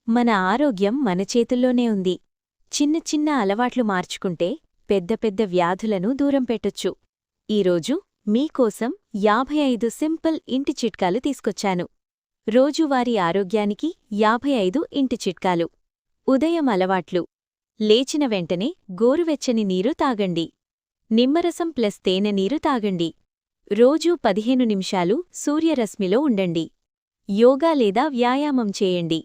మన ఆరోగ్యం మన చేతుల్లోనే ఉంది. చిన్న చిన్న అలవాట్లు మార్చుకుంటే పెద్ద పెద్ద వ్యాధులను దూరం పెట్టొచ్చు. ఈరోజు మీకోసం 55 సింపుల్ ఇంటి చిట్కాలు తీసుకొచ్చాను. రోజువారీ ఆరోగ్యానికి 55 ఇంటి చిట్కాలు. ఉదయం అలవాట్లు. లేచిన వెంటనే గోరువెచ్చని నీరు తాగండి. నిమ్మరసం ప్లస్ తేనె నీరు తాగండి. రోజూ 15 నిమిషాలు సూర్యరశ్మిలో ఉండండి. యోగా లేదా వ్యాయామం చేయండి.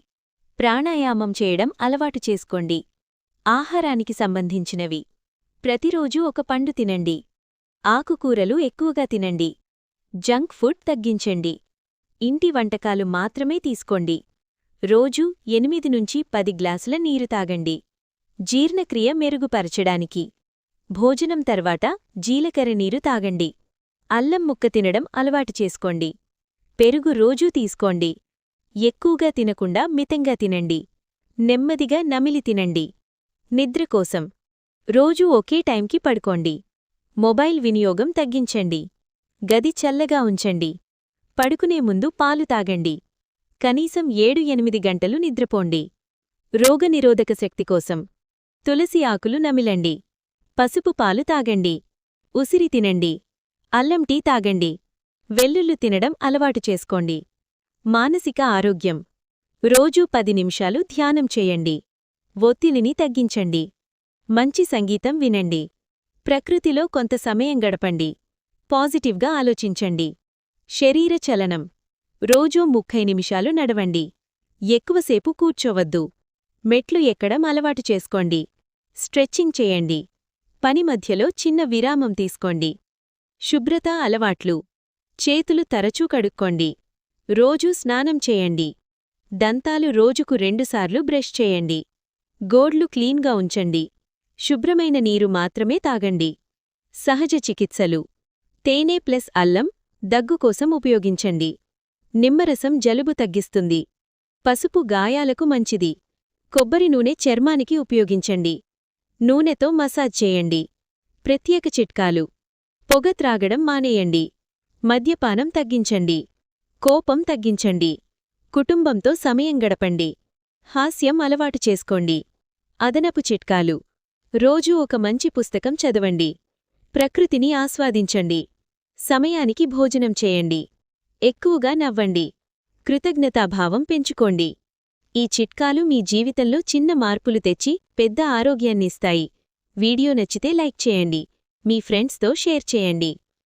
ప్రాణాయామం చేయడం అలవాటు చేసుకోండి. ఆహారానికి సంబంధించినవి. ప్రతిరోజూ ఒక పండు తినండి. ఆకుకూరలు ఎక్కువగా తినండి. జంక్ ఫుడ్ తగ్గించండి. ఇంటి వంటకాలు మాత్రమే తీసుకోండి. రోజూ 8 నుంచి 10 గ్లాసుల నీరు తాగండి. జీర్ణక్రియ మెరుగుపరచడానికి. భోజనం తర్వాత జీలకర్ర నీరు తాగండి. అల్లం ముక్క తినడం అలవాటు చేసుకోండి. పెరుగు రోజూ తీసుకోండి. ఎక్కువగా తినకుండా మితంగా తినండి. నెమ్మదిగా నమిలి తినండి. నిద్ర కోసం. రోజూ ఒకే టైంకి పడుకోండి. మొబైల్ వినియోగం తగ్గించండి. గది చల్లగా ఉంచండి. పడుకునే ముందు పాలు తాగండి. కనీసం 7-8 గంటలు నిద్రపోండి. రోగనిరోధక శక్తి కోసం. తులసి ఆకులు నమిలండి. పసుపు పాలు తాగండి. ఉసిరి తినండి. అల్లం టీ తాగండి. వెల్లుల్లి తినడం అలవాటు చేసుకోండి. మానసిక ఆరోగ్యం. రోజూ 10 నిమిషాలు ధ్యానం చేయండి. ఒత్తిడిని తగ్గించండి. మంచి సంగీతం వినండి. ప్రకృతిలో కొంత సమయం గడపండి. పాజిటివ్గా ఆలోచించండి. శరీర చలనం. రోజూ 30 నిమిషాలు నడవండి. ఎక్కువసేపు కూర్చోవద్దు. మెట్లు ఎక్కడం అలవాటు చేసుకోండి. స్ట్రెచ్చింగ్ చేయండి. పని మధ్యలో చిన్న విరామం తీసుకోండి. శుభ్రత అలవాట్లు. చేతులు తరచూ కడుక్కోండి. రోజూ స్నానం చేయండి. దంతాలు రోజుకు 2 సార్లు బ్రష్ చేయండి. గోడ్లు క్లీన్గా ఉంచండి. శుభ్రమైన నీరు మాత్రమే తాగండి. సహజ చికిత్సలు. తేనె ప్లస్ అల్లం దగ్గు కోసం ఉపయోగించండి. నిమ్మరసం జలుబు తగ్గిస్తుంది. పసుపు గాయాలకు మంచిది. కొబ్బరి నూనె చర్మానికి ఉపయోగించండి. నూనెతో మసాజ్ చేయండి. ప్రత్యేక చిట్కాలు. పొగ త్రాగడం మానేయండి. మద్యపానం తగ్గించండి. కోపం తగ్గించండి. కుటుంబంతో సమయం గడపండి. హాస్యం అలవాటు చేసుకోండి. అదనపు చిట్కాలు. రోజూ ఒక మంచి పుస్తకం చదవండి. ప్రకృతిని ఆస్వాదించండి. సమయానికి భోజనం చేయండి. ఎక్కువగా నవ్వండి. కృతజ్ఞతాభావం పెంచుకోండి. ఈ చిట్కాలు మీ జీవితంలో చిన్న మార్పులు తెచ్చి పెద్ద ఆరోగ్యాన్నిస్తాయి. వీడియో నచ్చితే లైక్ చేయండి. మీ ఫ్రెండ్స్తో షేర్ చేయండి.